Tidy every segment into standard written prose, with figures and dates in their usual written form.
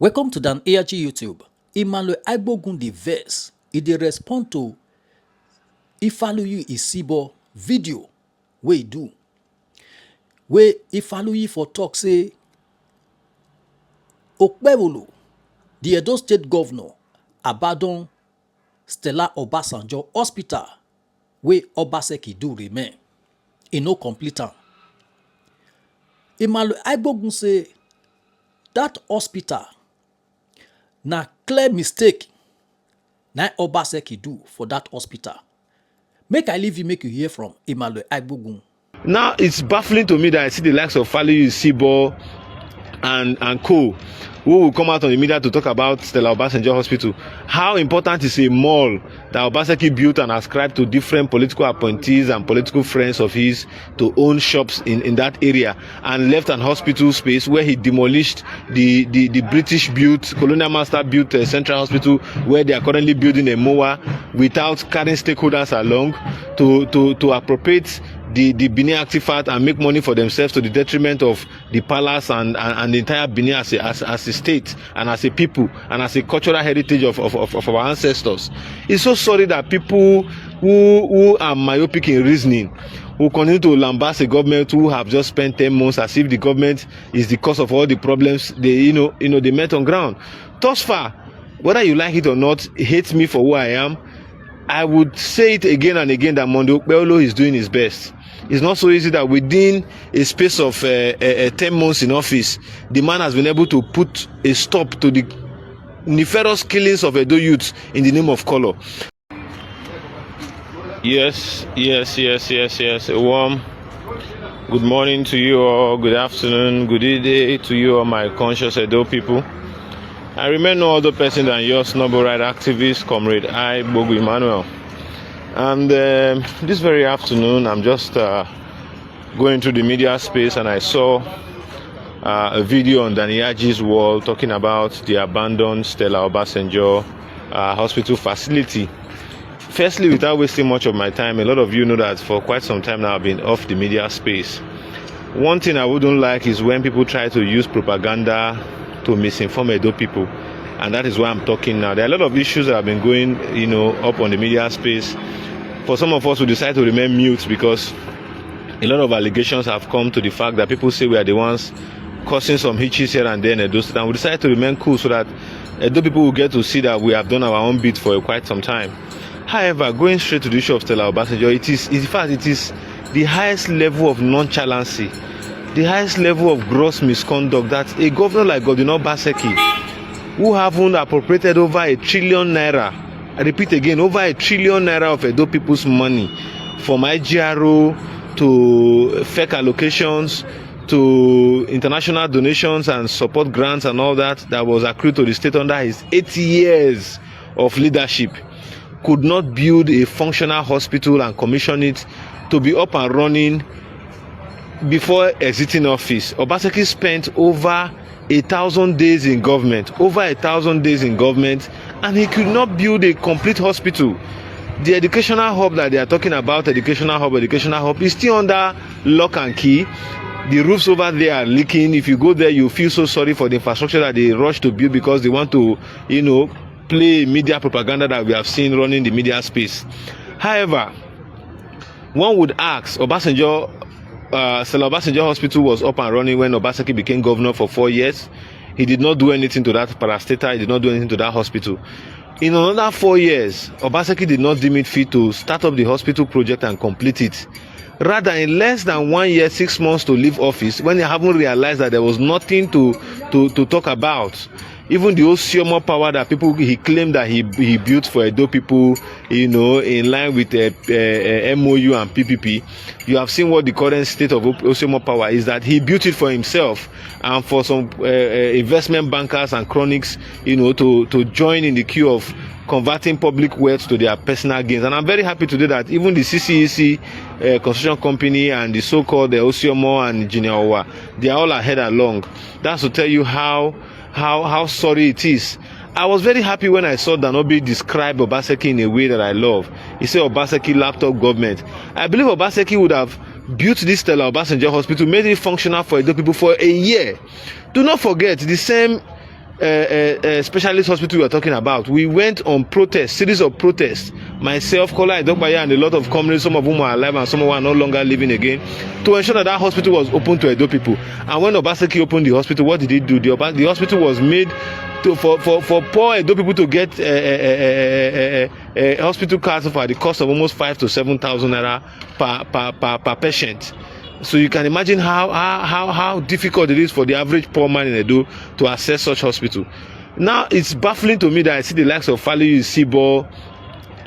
Welcome to Dan ARG YouTube. Emmanuel Agbogun the verse. Dey respond to Ifaluyi Isibo video wey e do. Wey Ifaluyi for talk say Okpebholo, the Edo State governor, abandon Stella Obasanjo hospital wey Obaseki do remain. E no complete am. Emmanuel Agbogun say that hospital na clear mistake na Obaseki do for that hospital. Make I leave you, make you hear from Emmanuel Agbogun. Now it's baffling to me that I see the likes of Faluyi Isibo and co, who will come out on the media to talk about Stella Obasanjo Hospital. How important is a mall that Obaseki built and ascribed to different political appointees and political friends of his to own shops in that area, and left an hospital space where he demolished the British built, colonial master built central hospital where they are currently building a MOA without carrying stakeholders along to appropriate the Benin artifact and make money for themselves to the detriment of the palace and the entire Benin as a state and as a people and as a cultural heritage of our ancestors. It's so sorry that people who are myopic in reasoning, who continue to lambast a government who have just spent 10 months as if the government is the cause of all the problems they met on ground. Thus far, whether you like it or not, hate me for who I am, I would say it again and again that Monday Okpebholo is doing his best. It's not so easy that within a space of 10 months in office, the man has been able to put a stop to the nefarious killings of Edo youths in the name of color. Yes. A warm good morning to you all, good afternoon, good day to you all, my conscious Edo people. I remain no other person than your snowball ride activist, comrade Bogu Emmanuel. And this very afternoon, I'm just going through the media space, and I saw a video on Daniyaji's wall talking about the abandoned Stella Obasanjo hospital facility. Firstly, without wasting much of my time, a lot of you know that for quite some time now I've been off the media space. One thing I wouldn't like is when people try to use propaganda to misinform Edo people, and that is why I'm talking now. There are a lot of issues that have been going, up on the media space. For some of us who decide to remain mute because a lot of allegations have come to the fact that people say we are the ones causing some hitches here and there in Edo State, and we decide to remain cool so that Edo people will get to see that we have done our own bit for quite some time. However, going straight to the issue of Stella Obasanjo, it is the highest level of nonchalancy, the highest level of gross misconduct that a governor like Obaseki, who haven't appropriated over 1 trillion naira, I repeat again, over 1 trillion naira of Edo people's money, from IGRO to fake allocations to international donations and support grants and all that was accrued to the state under his 8 years of leadership, could not build a functional hospital and commission it to be up and running before exiting office. Obaseki spent over 1,000 days in government, and he could not build a complete hospital. The educational hub that they are talking about, educational hub is still under lock and key. The roofs over there are leaking. If you go there, you feel so sorry for the infrastructure that they rush to build because they want to, play media propaganda that we have seen running the media space. However, one would ask, Stella Obasanjo Hospital was up and running when Obaseki became governor for 4 years. He did not do anything to that parastatal. He did not do anything to that hospital. In another 4 years, Obaseki did not deem it fit to start up the hospital project and complete it. Rather, in less than 1 year, 6 months to leave office, when they haven't realized that there was nothing to talk about, even the Osiomo power that he claimed that he built for Edo people, in line with MOU and PPP, you have seen what the current state of Osiomo power is, that he built it for himself and for some investment bankers and chronics, to join in the queue of converting public wealth to their personal gains. And I'm very happy today that even the CCEC construction company and the so-called Osiomo and Engineer Owa, they are all ahead along. That's to tell you how sorry it is. I was very happy when I saw Danobi describe Obaseki in a way that I love. He said Obaseki laptop government. I believe Obaseki would have built this Stella Obasanjo hospital, made it functional for Edo people for a year. Do not forget, the same specialist hospital we are talking about, we went on protest, series of protests. Myself, Kola Idokbaya, and a lot of comrades, some of whom are alive and some of whom are no longer living again, to ensure that that hospital was open to Edo people. And when Obaseki opened the hospital, what did he do? The hospital was made for poor Edo people to get hospital cards for the cost of almost 5,000 to 7,000 naira per patient. So you can imagine how difficult it is for the average poor man in Edo to access such hospital. Now it's baffling to me that I see the likes of Faliyu, Sibo,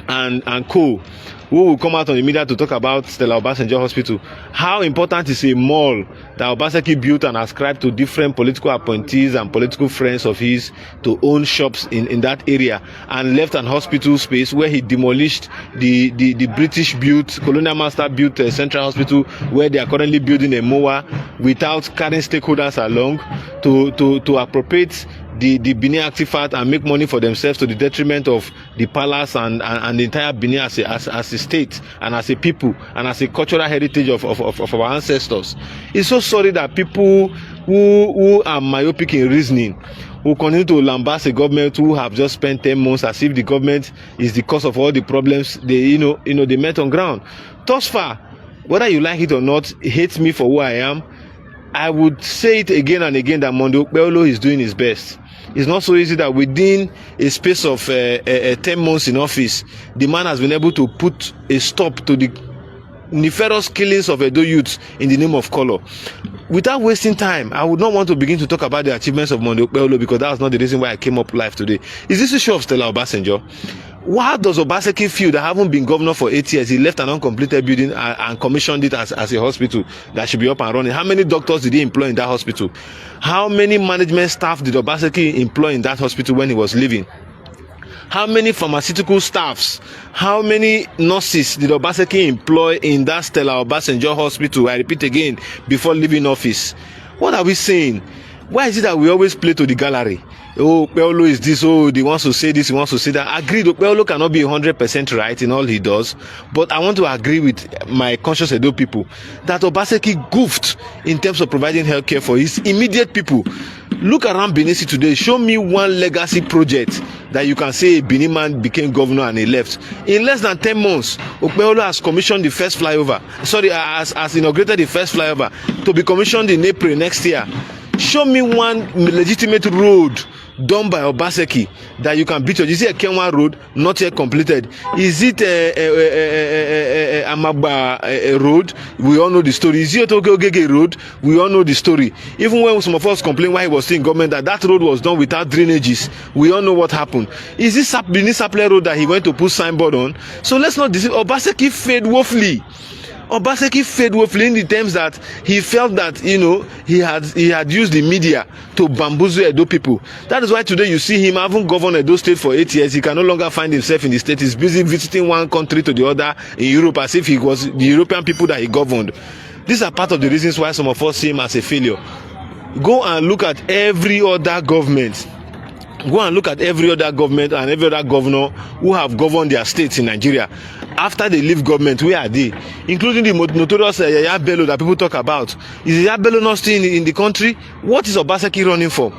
and co, who will come out on the media to talk about Stella Obasanjo Hospital. How important is a mall that Obaseki built and ascribed to different political appointees and political friends of his to own shops in that area, and left an hospital space where he demolished the British built, colonial master built central hospital, where they are currently building a MOA, without carrying stakeholders along to appropriate the Benin artifact and make money for themselves to the detriment of the palace and the entire Benin as a state and as a people and as a cultural heritage of our ancestors. It's so sorry that people who are myopic in reasoning, who continue to lambast a government who have just spent 10 months as if the government is the cause of all the problems they met on ground. Thus far, whether you like it or not, hate me for who I am, I would say it again and again that Monday Okpebholo is doing his best. It's not so easy that within a space of 10 months in office, the man has been able to put a stop to the nefarious killings of Edo youths in the name of color. Without wasting time, I would not want to begin to talk about the achievements of Monday Okpebholo, because that was not the reason why I came up live today. Is this issue of Stella Obasanjo? Why does Obaseki feel that having been governor for 8 years, he left an uncompleted building and commissioned it as a hospital that should be up and running? How many doctors did he employ in that hospital? How many management staff did Obaseki employ in that hospital when he was leaving? How many pharmaceutical staffs, how many nurses did Obaseki employ in that Stella Obasanjo hospital, I repeat again, before leaving office? What are we saying? Why is it that we always play to the gallery? Oh, Okpebholo is this, oh, he wants to say this, he wants to say that. Agreed, Okpebholo cannot be 100% right in all he does, but I want to agree with my conscious Edo people that Obaseki goofed in terms of providing healthcare for his immediate people. Look around Benin today, show me one legacy project that you can say a Benin man became governor and he left. In less than 10 months, Okpebholo has commissioned the first flyover, has inaugurated the first flyover to be commissioned in April next year. Show me one legitimate road done by Obaseki that you can beat your. Is it a Kenwa road not yet completed? Is it a Amagba road? We all know the story. Is it Ogege road? We all know the story. Even when some of us complained while he was still in government that road was done without drainages, we all know what happened. Is this Benin Saple road that he went to put signboard on? So let's not deceive. Obaseki failed woefully. Obaseki failed woefully in the terms that he felt that he had used the media to bamboozle Edo people. That is why today you see him having governed Edo State for 8 years. He can no longer find himself in the state. He's busy visiting one country to the other in Europe as if he was the European people that he governed. These are part of the reasons why some of us see him as a failure. Go and look at every other government. Go and look at every other government and every other governor who have governed their states in Nigeria. After they leave government, where are they? Including the notorious Yaya Bello that people talk about. Is Yaya Bello not still in the country? What is Obaseki running for?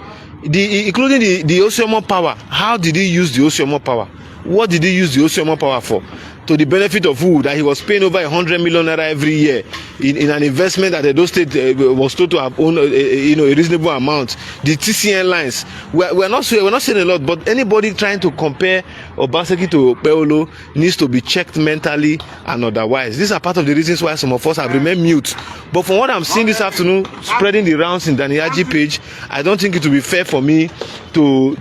Including the Osiomo power. How did he use the Osiomo power? What did he use the Osiomo power for? To the benefit of who? That he was paying over 100 million naira every year in an investment that Edo State was told to have owned a reasonable amount. The TCN lines. We're not saying a lot, but anybody trying to compare Obaseki to Okpebholo needs to be checked mentally and otherwise. These are part of the reasons why some of us have remained mute. But from what I'm seeing this afternoon, spreading the rounds in Daniyaji page, I don't think it will be fair for me to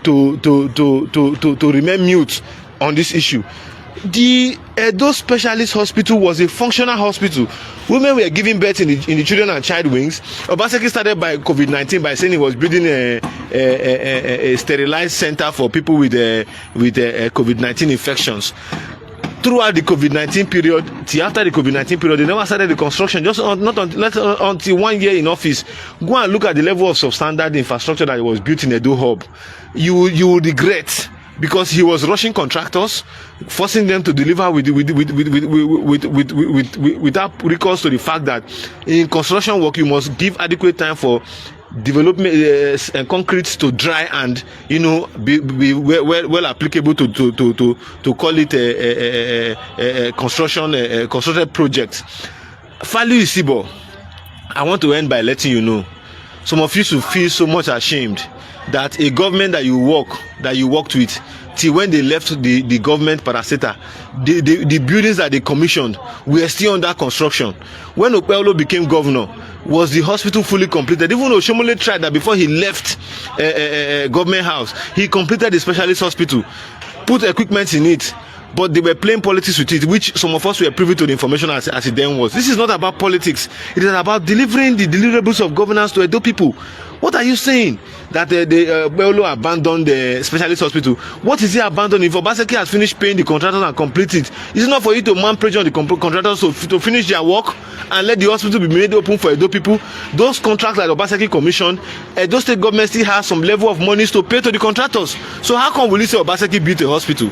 remain mute on this issue. The Edo Specialist Hospital was a functional hospital. Women were giving birth in the children and child wings. Obaseki started by COVID-19 by saying he was building a sterilized center for people with COVID-19 infections. Throughout the COVID-19 period, till after the COVID-19 period, they never started the construction, not until 1 year in office. Go and look at the level of substandard infrastructure that was built in Edo Hub. You will regret, because he was rushing contractors, forcing them to deliver without recourse to the fact that in construction work you must give adequate time for development and concrete to dry and be well applicable to call it a constructed project. Falu Isibo, I want to end by letting you know, some of you should feel so much ashamed that a government that you worked with till when they left the government parasita, the buildings that they commissioned were still under construction. When Okpebholo became governor, was the hospital fully completed? Even though Shomole tried that before he left government house, he completed the specialist hospital, put equipment in it, but they were playing politics with it, which some of us were privy to the information as it then was. This is not about politics. It is about delivering the deliverables of governance to Edo people. What are you saying? That Okpebholo abandoned the specialist hospital? What is he abandoning? If Obaseki has finished paying the contractors and complete it, is it not for you to man pressure on the contractors to finish their work and let the hospital be made open for Edo people? Those contracts that Obaseki commissioned, Edo state government still has some level of monies to pay to the contractors. So how come will you say Obaseki built a hospital?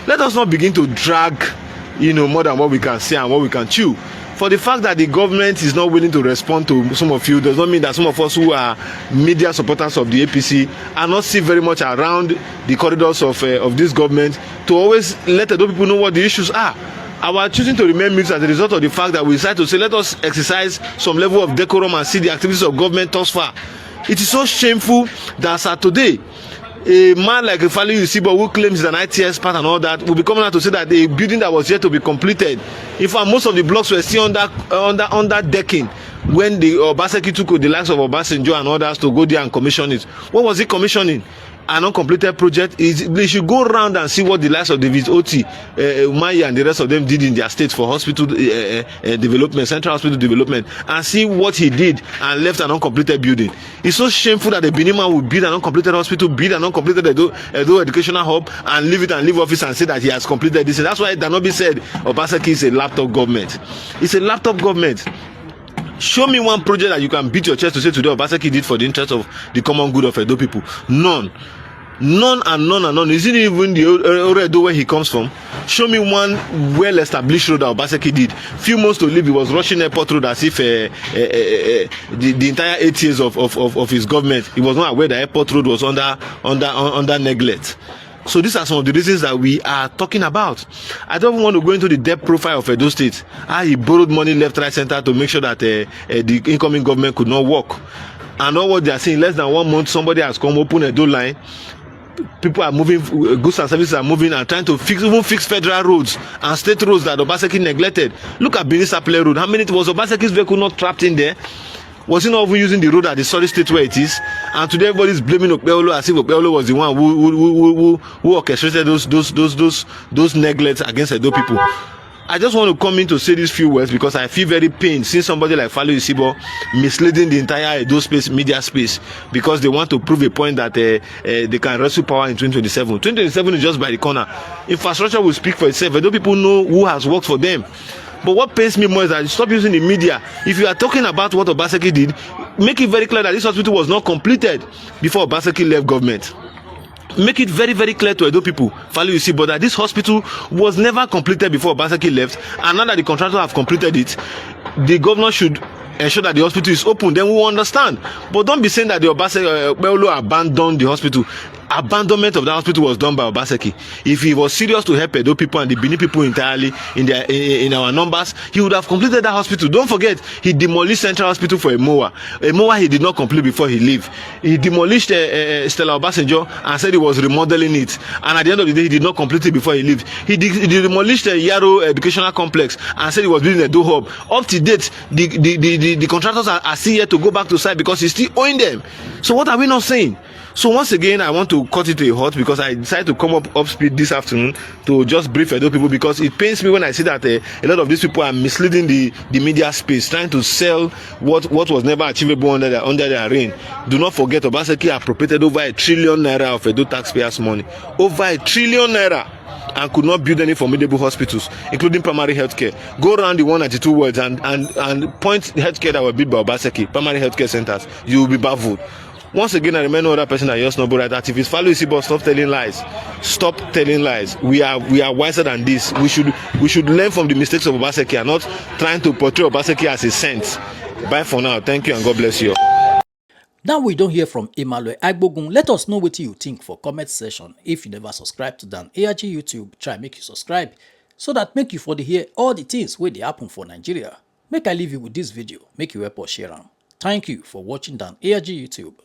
Let us not begin to drag, more than what we can say and what we can chew. For the fact that the government is not willing to respond to some of you does not mean that some of us who are media supporters of the APC are not still very much around the corridors of this government to always let the people know what the issues are. Our choosing to remain mute as a result of the fact that we decided to say let us exercise some level of decorum and see the activities of government thus far. It is so shameful that as at today, a man like Falu Isibo, who claims he's an IT expert and all that, will be coming out to say that a building that was yet to be completed, in fact most of the blocks were still under decking when the Obaseki took the likes of Obasanjo and others to go there and commission it. What was he commissioning? An uncompleted project. They should go around and see what the likes of David Oti, Umahi and the rest of them did in their states for hospital development, central hospital development, and see what he did and left an uncompleted building. It's so shameful that the Benin man would build an uncompleted hospital, build an uncompleted Edo educational hub, and leave office and say that he has completed this. And that's why Danobi said Obaseki is a laptop government. It's a laptop government. Show me one project that you can beat your chest to say today Obaseki did for the interest of the common good of Edo people. None. None and none and none. Is it even the Edo where he comes from? Show me one well-established road that Obaseki did. Few months to live, he was rushing airport road as if the entire 8 years of his government, he was not aware that airport road was under neglect. So these are some of the reasons that we are talking about. I don't want to go into the debt profile of Edo State. How he borrowed money left, right, center to make sure that the incoming government could not work. And all what they are saying, less than 1 month, somebody has come open a door line. People are moving, goods and services are moving and trying to fix federal roads and state roads that Obaseki neglected. Look at Benin Sapele Road. How many was Obaseki's vehicle not trapped in there? Was he not even using the road at the solid state where it is? And today everybody is blaming Okpebholo as if Okpebholo was the one who orchestrated those neglects against Edo people. I just want to come in to say these few words because I feel very pained seeing somebody like Falu Isibo misleading the entire Edo space, media space, because they want to prove a point that they can wrestle power in 2027. 2027 is just by the corner. Infrastructure will speak for itself. Edo people know who has worked for them. But what pains me more is that you stop using the media. If you are talking about what Obaseki did, make it very clear that this hospital was not completed before Obaseki left government. Make it very, very clear to Edo people, Falu Isibo, that this hospital was never completed before Obaseki left, and now that the contractors have completed it, the governor should ensure that the hospital is open. Then we will understand. But don't be saying that the Okpebholo abandoned the hospital. Abandonment of the hospital was done by Obaseki. If he was serious to help Edo people and the Benin people entirely in our numbers, he would have completed that hospital. Don't forget, he demolished Central Hospital for Emoa. Emoa he did not complete before he left. He demolished Stella Obasanjo and said he was remodeling it. And at the end of the day, he did not complete it before he left. He demolished the Yaro Educational Complex and said he was building a Edo hub. Up to date, the contractors are still yet to go back to site because he's still owing them. So what are we not saying? So once again, I want to cut it to a halt because I decided to come up speed this afternoon to just brief Edo people, because it pains me when I see that a lot of these people are misleading the media space, trying to sell what was never achievable under their reign. Do not forget, Obaseki appropriated over 1 trillion naira of Edo taxpayers' money. Over 1 trillion naira. And could not build any formidable hospitals, including primary healthcare. Go around the 192 wards and point healthcare that were built by Obaseki, primary healthcare centers. You will be baffled. Once again, I remind no other person that just know about that. If it's Falu Isibo, stop telling lies. Stop telling lies. We are wiser than this. We should learn from the mistakes of Obaseki and not trying to portray Obaseki as a saint. Bye for now. Thank you and God bless you. Now we don't hear from Emmanuel Agbogun. Let us know what you think for comment section. If you never subscribe to Dan ARG YouTube, try make you subscribe so that make you for the hear all the things where they happen for Nigeria. Make I leave you with this video, make you help us share them. Thank you for watching Dan ARG YouTube.